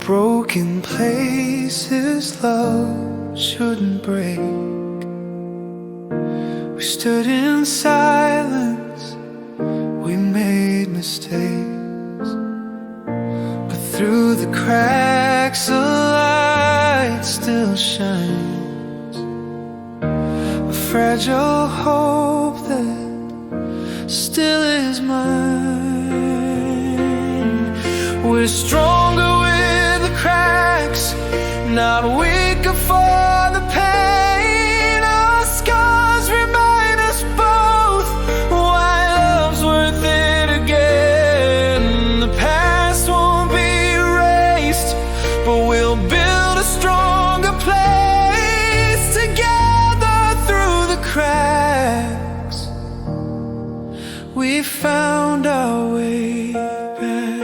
broken places love shouldn't break. We stood in silence, we made mistakes, but through the cracks a light still shines, a fragile hope that still is mine. We're stronger with the cracks, not weaker for the pain. Our scars remind us both why love's worth it again. The past won't be erased, but we'll build a stronger place together through the cracks. We found our way back.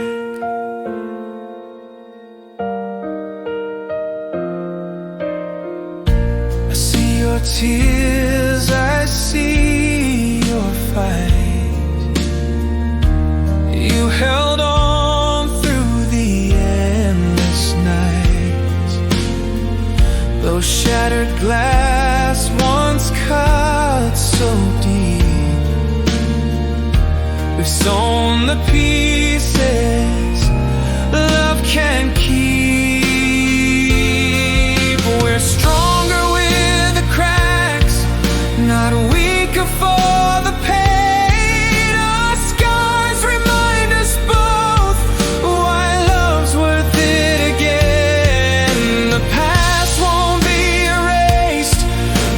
Your tears, I see your fight. You held on through the endless nights. Those shattered glass once cut so deep. We've sewn the pieces love can't keep. We're stronger, not weaker for the pain. Our scars remind us both why love's worth it again. The past won't be erased,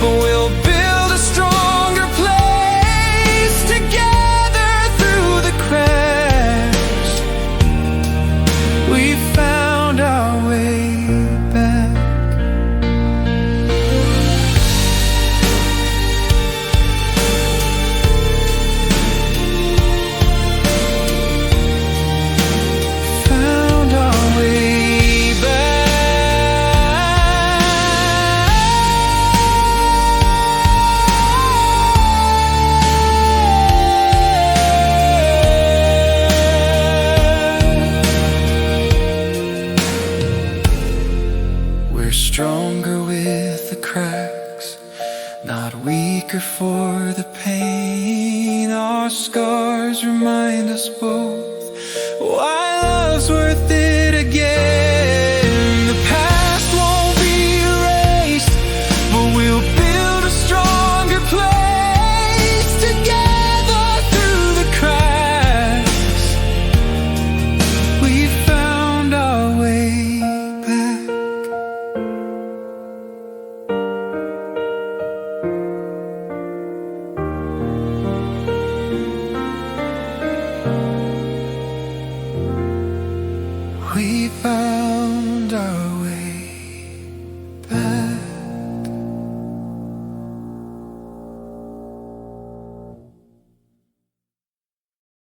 but we'll build a stronger place together through the cracks. We found our way back. We're stronger with the cracks, not weaker for the pain. Our scars remind us both why